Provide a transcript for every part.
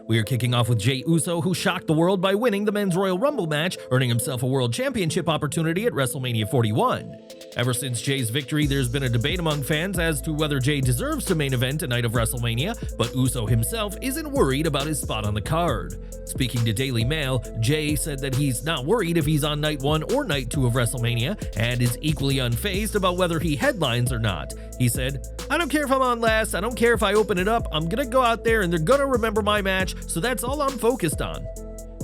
We are kicking off with Jey Uso, who shocked the world by winning the Men's Royal Rumble match, earning himself a World Championship opportunity at WrestleMania 41. Ever since Jey's victory, there's been a debate among fans as to whether Jey deserves to main event a night of WrestleMania, but Uso himself isn't worried about his spot on the card. Speaking to Daily Mail, Jey said that he's not worried if he's on night 1 or night 2 of WrestleMania, and is equally unfazed about whether he headlines or not. He said, "I don't care if I'm on last, I don't care if I open it up, I'm gonna go out there and they're gonna remember my match, so that's all I'm focused on."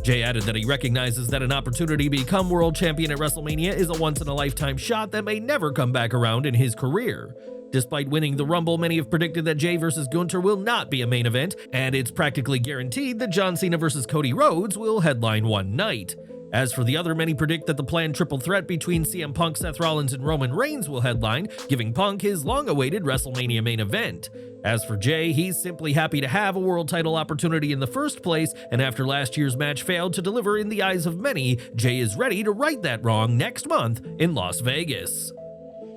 Jey added that he recognizes that an opportunity to become world champion at WrestleMania is a once-in-a-lifetime shot that may never come back around in his career. Despite winning the Rumble, many have predicted that Jey vs. Gunther will not be a main event, and it's practically guaranteed that John Cena vs. Cody Rhodes will headline one night. As for the other, many predict that the planned triple threat between CM Punk, Seth Rollins, and Roman Reigns will headline, giving Punk his long-awaited WrestleMania main event. As for Jey, he's simply happy to have a world title opportunity in the first place, and after last year's match failed to deliver in the eyes of many, Jey is ready to right that wrong next month in Las Vegas.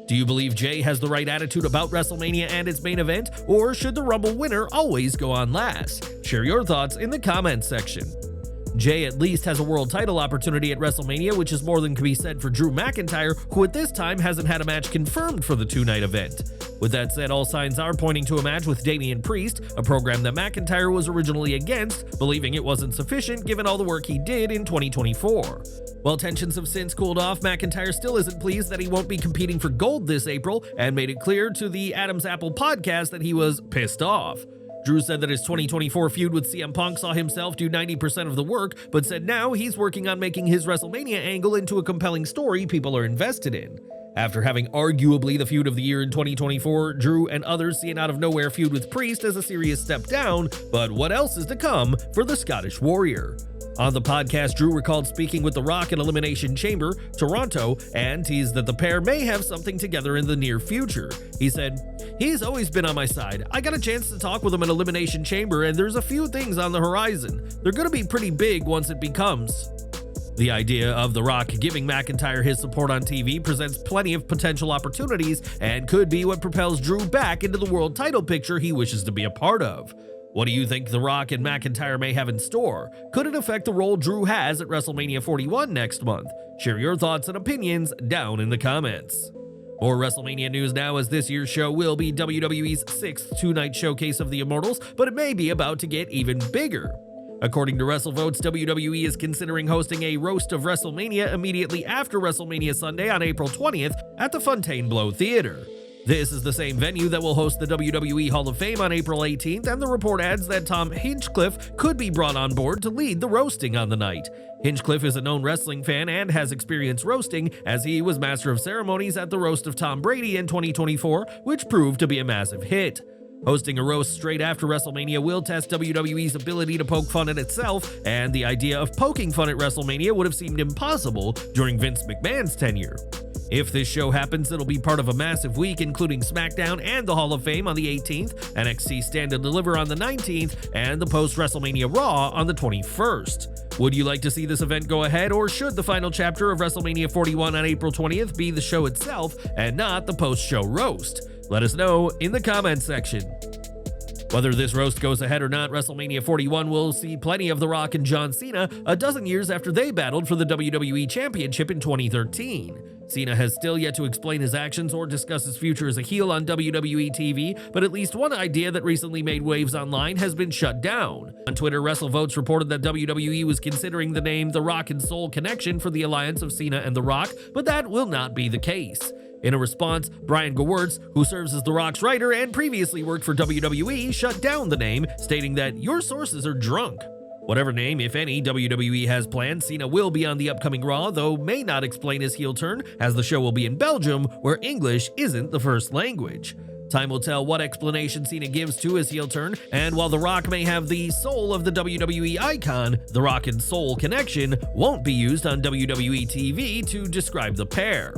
Do you believe Jey has the right attitude about WrestleMania and its main event, or should the Rumble winner always go on last? Share your thoughts in the comments section. Jey at least has a world title opportunity at WrestleMania, which is more than can be said for Drew McIntyre, who at this time hasn't had a match confirmed for the two-night event. With that said, all signs are pointing to a match with Damian Priest, a program that McIntyre was originally against, believing it wasn't sufficient given all the work he did in 2024. While tensions have since cooled off, McIntyre still isn't pleased that he won't be competing for gold this April, and made it clear to the Adam's Apple podcast that he was pissed off. Drew said that his 2024 feud with CM Punk saw himself do 90% of the work, but said now he's working on making his WrestleMania angle into a compelling story people are invested in. After having arguably the feud of the year in 2024, Drew and others see an out-of-nowhere feud with Priest as a serious step down, but what else is to come for the Scottish Warrior? On the podcast, Drew recalled speaking with The Rock in Elimination Chamber, Toronto, and teased that the pair may have something together in the near future. He said, "He's always been on my side. I got a chance to talk with him in Elimination Chamber, and there's a few things on the horizon. They're gonna be pretty big once it becomes." The idea of The Rock giving McIntyre his support on TV presents plenty of potential opportunities and could be what propels Drew back into the world title picture he wishes to be a part of. What do you think The Rock and McIntyre may have in store? Could it affect the role Drew has at WrestleMania 41 next month? Share your thoughts and opinions down in the comments. More WrestleMania news now, as this year's show will be WWE's 6th two-night showcase of the Immortals, but it may be about to get even bigger. According to WrestleVotes, WWE is considering hosting a Roast of WrestleMania immediately after WrestleMania Sunday on April 20th at the Fontainebleau Theater. This is the same venue that will host the WWE Hall of Fame on April 18th, and the report adds that Tom Hinchcliffe could be brought on board to lead the roasting on the night. Hinchcliffe is a known wrestling fan and has experience roasting, as he was Master of Ceremonies at the roast of Tom Brady in 2024, which proved to be a massive hit. Hosting a roast straight after WrestleMania will test WWE's ability to poke fun at itself, and the idea of poking fun at WrestleMania would have seemed impossible during Vince McMahon's tenure. If this show happens, it'll be part of a massive week, including SmackDown and the Hall of Fame on the 18th, NXT Stand and Deliver on the 19th, and the post-WrestleMania Raw on the 21st. Would you like to see this event go ahead, or should the final chapter of WrestleMania 41 on April 20th be the show itself and not the post-show roast? Let us know in the comments section. Whether this roast goes ahead or not, WrestleMania 41 will see plenty of The Rock and John Cena a dozen years after they battled for the WWE Championship in 2013. Cena has still yet to explain his actions or discuss his future as a heel on WWE TV, but at least one idea that recently made waves online has been shut down. On Twitter, WrestleVotes reported that WWE was considering the name The Rock and Soul Connection for the alliance of Cena and The Rock, but that will not be the case. In a response, Brian Gewirtz, who serves as The Rock's writer and previously worked for WWE, shut down the name, stating that "your sources are drunk." Whatever name, if any, WWE has planned, Cena will be on the upcoming Raw, though may not explain his heel turn, as the show will be in Belgium, where English isn't the first language. Time will tell what explanation Cena gives to his heel turn, and while The Rock may have the soul of the WWE icon, The Rock and Soul Connection won't be used on WWE TV to describe the pair.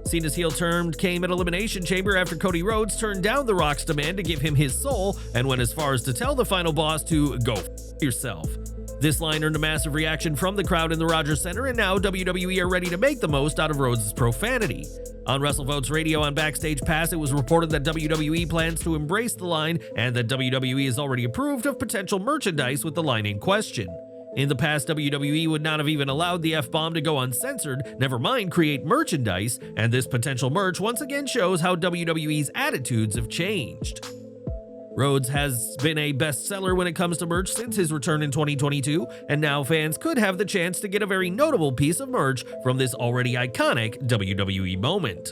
Cena's heel turn came at Elimination Chamber after Cody Rhodes turned down The Rock's demand to give him his soul and went as far as to tell the final boss to go f yourself. This line earned a massive reaction from the crowd in the Rogers Center, and now WWE are ready to make the most out of Rhodes' profanity. On WrestleVotes Radio on Backstage Pass, it was reported that WWE plans to embrace the line and that WWE is already approved of potential merchandise with the line in question. In the past, WWE would not have even allowed the F-bomb to go uncensored, never mind create merchandise, and this potential merch once again shows how WWE's attitudes have changed. Rhodes has been a bestseller when it comes to merch since his return in 2022, and now fans could have the chance to get a very notable piece of merch from this already iconic WWE moment.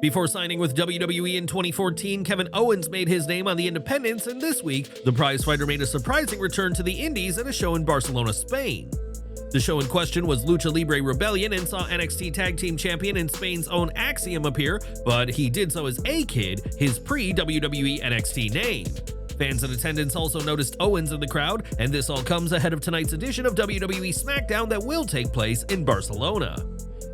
Before signing with WWE in 2014, Kevin Owens made his name on the independents, and this week, the prizefighter made a surprising return to the Indies at a show in Barcelona, Spain. The show in question was Lucha Libre Rebellion and saw NXT Tag Team Champion and Spain's own Axiom appear, but he did so as A-Kid, his pre-WWE NXT name. Fans in attendance also noticed Owens in the crowd, and this all comes ahead of tonight's edition of WWE SmackDown that will take place in Barcelona.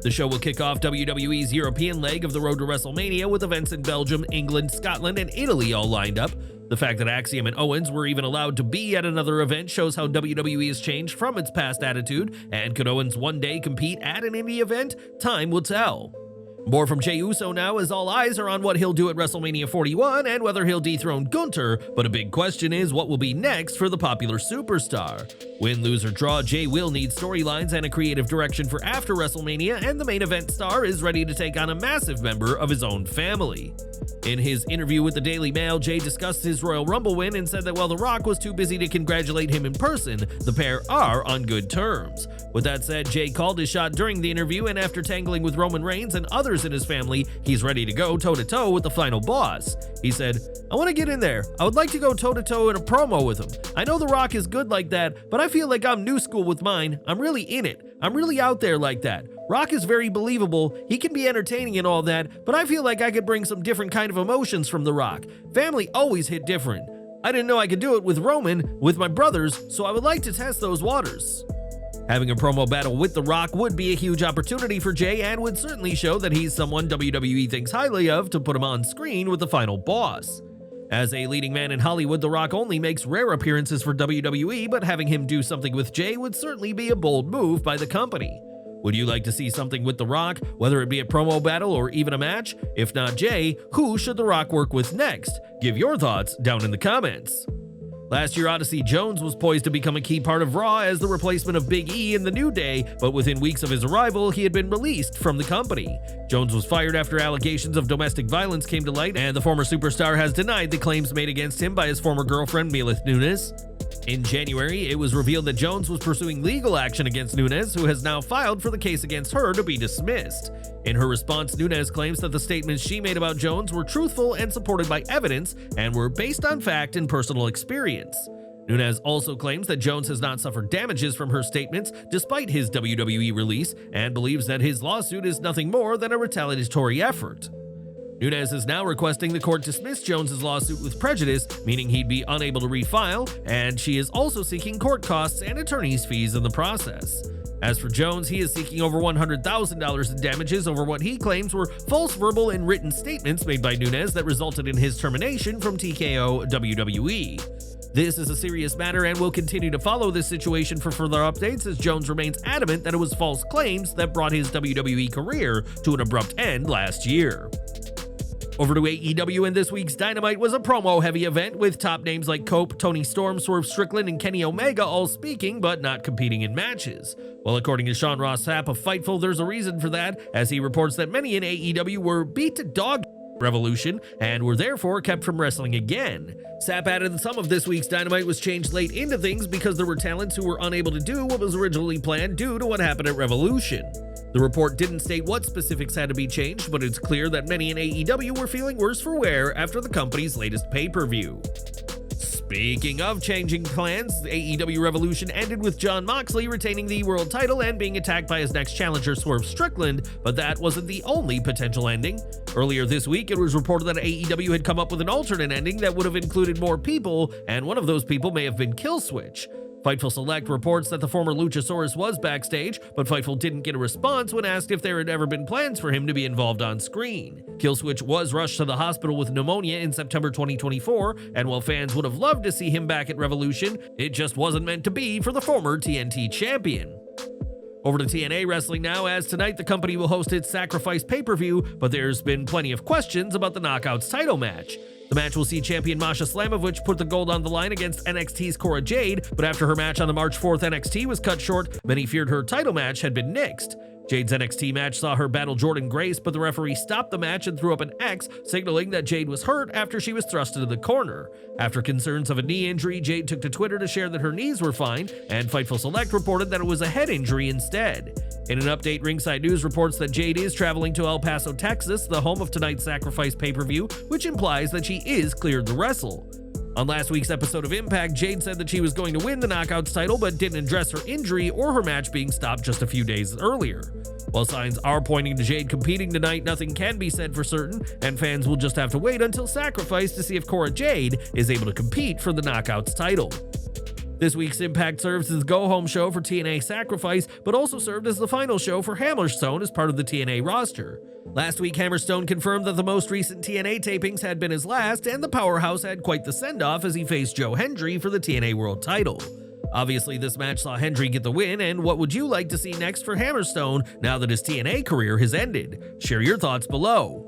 The show will kick off WWE's European leg of the road to WrestleMania with events in Belgium, England, Scotland, and Italy all lined up. The fact that Axiom and Owens were even allowed to be at another event shows how WWE has changed from its past attitude, and could Owens one day compete at an indie event? Time will tell. More from Jey Uso now, as all eyes are on what he'll do at WrestleMania 41 and whether he'll dethrone Gunther, but a big question is what will be next for the popular superstar. Win, lose, or draw, Jey will need storylines and a creative direction for after WrestleMania, and the main event star is ready to take on a massive member of his own family. In his interview with the Daily Mail, Jey discussed his Royal Rumble win and said that while The Rock was too busy to congratulate him in person, the pair are on good terms. With that said, Jey called his shot during the interview, and after tangling with Roman Reigns and others in his family, he's ready to go toe-to-toe with the final boss. He said, "I want to get in there. I would like to go toe-to-toe in a promo with him. I know The Rock is good like that, but I feel like I'm new school with mine. I'm really in it. I'm really out there like that. Rock is very believable, he can be entertaining and all that, but I feel like I could bring some different kind of emotions from The Rock. Family always hit different. I didn't know I could do it with Roman, with my brothers, so I would like to test those waters." Having a promo battle with The Rock would be a huge opportunity for Jey and would certainly show that he's someone WWE thinks highly of to put him on screen with the final boss. As a leading man in Hollywood, The Rock only makes rare appearances for WWE, but having him do something with Jey would certainly be a bold move by the company. Would you like to see something with The Rock, whether it be a promo battle or even a match? If not Jey, who should The Rock work with next? Give your thoughts down in the comments. Last year, Odyssey Jones was poised to become a key part of Raw as the replacement of Big E in the New Day, but within weeks of his arrival, he had been released from the company. Jones was fired after allegations of domestic violence came to light, and the former superstar has denied the claims made against him by his former girlfriend, Mila Nunes. In January, it was revealed that Jones was pursuing legal action against Nunes, who has now filed for the case against her to be dismissed. In her response, Nunes claims that the statements she made about Jones were truthful and supported by evidence and were based on fact and personal experience. Nunes also claims that Jones has not suffered damages from her statements despite his WWE release and believes that his lawsuit is nothing more than a retaliatory effort. Nunes is now requesting the court dismiss Jones's lawsuit with prejudice, meaning he'd be unable to refile, and she is also seeking court costs and attorney's fees in the process. As for Jones, he is seeking over $100,000 in damages over what he claims were false verbal and written statements made by Nunes that resulted in his termination from TKO WWE. This is a serious matter and we'll continue to follow this situation for further updates as Jones remains adamant that it was false claims that brought his WWE career to an abrupt end last year. Over to AEW, and this week's Dynamite was a promo-heavy event with top names like Cope, Tony Storm, Swerve Strickland, and Kenny Omega all speaking but not competing in matches. Well, according to Sean Ross Sapp of Fightful, there's a reason for that, as he reports that many in AEW were beat to dog Revolution and were therefore kept from wrestling again. Sapp added that some of this week's Dynamite was changed late into things because there were talents who were unable to do what was originally planned due to what happened at Revolution. The report didn't state what specifics had to be changed, but it's clear that many in AEW were feeling worse for wear after the company's latest pay-per-view. Speaking of changing plans, AEW Revolution ended with Jon Moxley retaining the world title and being attacked by his next challenger, Swerve Strickland, but that wasn't the only potential ending. Earlier this week, it was reported that AEW had come up with an alternate ending that would have included more people, and one of those people may have been Killswitch. Fightful Select reports that the former Luchasaurus was backstage, but Fightful didn't get a response when asked if there had ever been plans for him to be involved on screen. Killswitch was rushed to the hospital with pneumonia in September 2024, and while fans would have loved to see him back at Revolution, it just wasn't meant to be for the former TNT champion. Over to TNA Wrestling now, as tonight the company will host its Sacrifice pay-per-view, but there's been plenty of questions about the Knockouts title match. The match will see champion Masha Slamovich put the gold on the line against NXT's Cora Jade, but after her match on the March 4th NXT was cut short, many feared her title match had been nixed. Jade's NXT match saw her battle Jordynne Grace, but the referee stopped the match and threw up an X, signaling that Jade was hurt after she was thrust into the corner. After concerns of a knee injury, Jade took to Twitter to share that her knees were fine, and Fightful Select reported that it was a head injury instead. In an update, Ringside News reports that Jade is traveling to El Paso, Texas, the home of tonight's Sacrifice pay-per-view, which implies that she is cleared to wrestle. On last week's episode of Impact, Jade said that she was going to win the Knockouts title but didn't address her injury or her match being stopped just a few days earlier. While signs are pointing to Jade competing tonight, nothing can be said for certain, and fans will just have to wait until Sacrifice to see if Cora Jade is able to compete for the Knockouts title. This week's Impact serves as the go-home show for TNA Sacrifice, but also served as the final show for Hammerstone as part of the TNA roster. Last week, Hammerstone confirmed that the most recent TNA tapings had been his last, and the powerhouse had quite the send-off as he faced Joe Hendry for the TNA World title. Obviously, this match saw Hendry get the win, and what would you like to see next for Hammerstone now that his TNA career has ended? Share your thoughts below.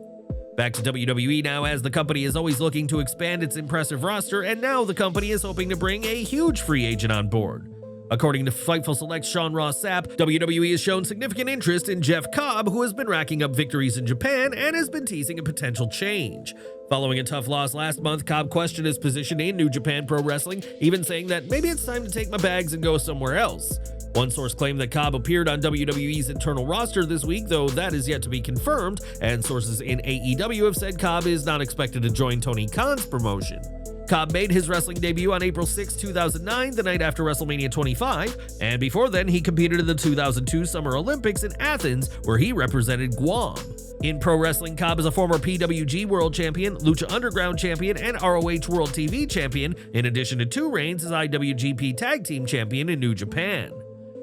Back to WWE now, as the company is always looking to expand its impressive roster, and now the company is hoping to bring a huge free agent on board. According to Fightful Select's Sean Ross Sapp, WWE has shown significant interest in Jeff Cobb, who has been racking up victories in Japan and has been teasing a potential change. Following a tough loss last month, Cobb questioned his position in New Japan Pro Wrestling, even saying that maybe it's time to take my bags and go somewhere else. One source claimed that Cobb appeared on WWE's internal roster this week, though that is yet to be confirmed, and sources in AEW have said Cobb is not expected to join Tony Khan's promotion. Cobb made his wrestling debut on April 6, 2009, the night after WrestleMania 25, and before then he competed in the 2002 Summer Olympics in Athens, where he represented Guam. In pro wrestling, Cobb is a former PWG World Champion, Lucha Underground Champion, and ROH World TV Champion, in addition to 2 reigns as IWGP Tag Team Champion in New Japan.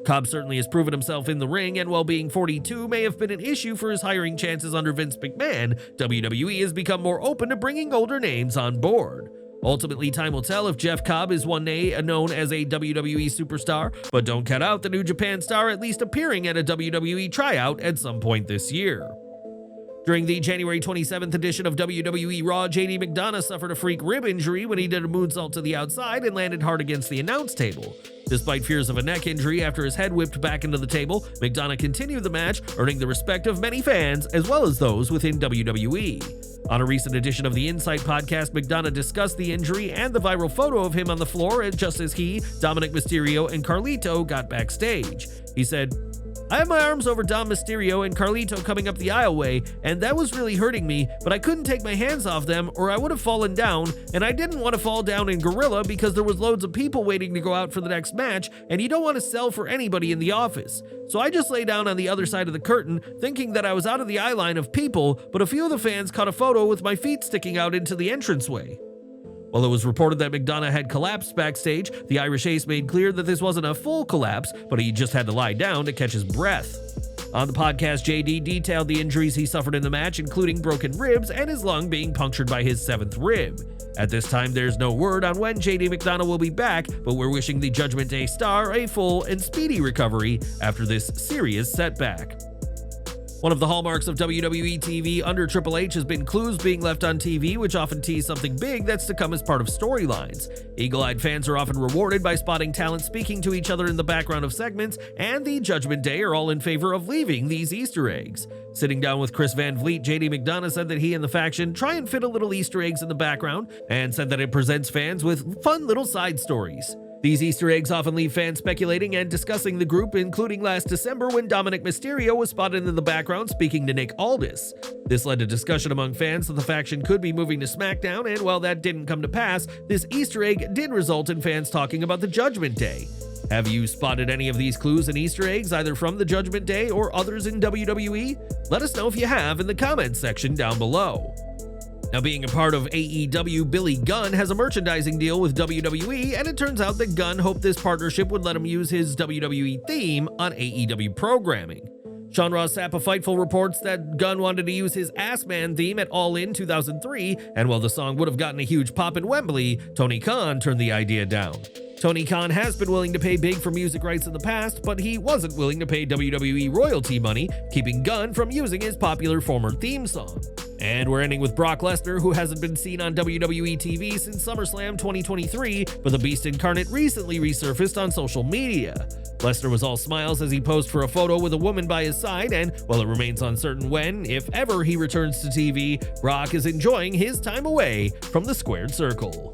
Cobb certainly has proven himself in the ring, and while being 42 may have been an issue for his hiring chances under Vince McMahon, WWE has become more open to bringing older names on board. Ultimately, time will tell if Jeff Cobb is one day known as a WWE superstar, but don't cut out the New Japan star at least appearing at a WWE tryout at some point this year. During the January 27th edition of WWE Raw, JD McDonough suffered a freak rib injury when he did a moonsault to the outside and landed hard against the announce table. Despite fears of a neck injury after his head whipped back into the table, McDonough continued the match, earning the respect of many fans as well as those within WWE. On a recent edition of the Insight podcast, McDonough discussed the injury and the viral photo of him on the floor just as he, Dominik Mysterio, and Carlito got backstage. He said, "I have my arms over Dom Mysterio and Carlito coming up the aisleway, and that was really hurting me, but I couldn't take my hands off them or I would have fallen down, and I didn't want to fall down in Gorilla because there was loads of people waiting to go out for the next match, and you don't want to sell for anybody in the office. So I just lay down on the other side of the curtain, thinking that I was out of the eye line of people, but a few of the fans caught a photo with my feet sticking out into the entranceway." While it was reported that McDonough had collapsed backstage, the Irish Ace made clear that this wasn't a full collapse, but he just had to lie down to catch his breath. On the podcast, JD detailed the injuries he suffered in the match, including broken ribs and his lung being punctured by his 7th rib. At this time, there's no word on when JD McDonough will be back, but we're wishing the Judgment Day star a full and speedy recovery after this serious setback. One of the hallmarks of WWE TV under Triple H has been clues being left on TV, which often tease something big that's to come as part of storylines. Eagle-eyed fans are often rewarded by spotting talent speaking to each other in the background of segments, and the Judgment Day are all in favor of leaving these Easter eggs. Sitting down with Chris Van Vliet, JD McDonough said that he and the faction try and fit a little Easter eggs in the background, and said that it presents fans with fun little side stories. These Easter eggs often leave fans speculating and discussing the group, including last December when Dominik Mysterio was spotted in the background speaking to Nick Aldis. This led to discussion among fans that the faction could be moving to SmackDown, and while that didn't come to pass, this Easter egg did result in fans talking about the Judgment Day. Have you spotted any of these clues and Easter eggs, either from the Judgment Day or others in WWE? Let us know if you have in the comments section down below. Now, being a part of AEW, Billy Gunn has a merchandising deal with WWE, and it turns out that Gunn hoped this partnership would let him use his WWE theme on AEW programming. Sean Ross Sapp of Fightful reports that Gunn wanted to use his Ass Man theme at All In 2003, and while the song would have gotten a huge pop in Wembley, Tony Khan turned the idea down. Tony Khan has been willing to pay big for music rights in the past, but he wasn't willing to pay WWE royalty money, keeping Gunn from using his popular former theme song. And we're ending with Brock Lesnar, who hasn't been seen on WWE TV since SummerSlam 2023, but the Beast Incarnate recently resurfaced on social media. Lesnar was all smiles as he posed for a photo with a woman by his side, and while it remains uncertain when, if ever, he returns to TV, Brock is enjoying his time away from the squared circle.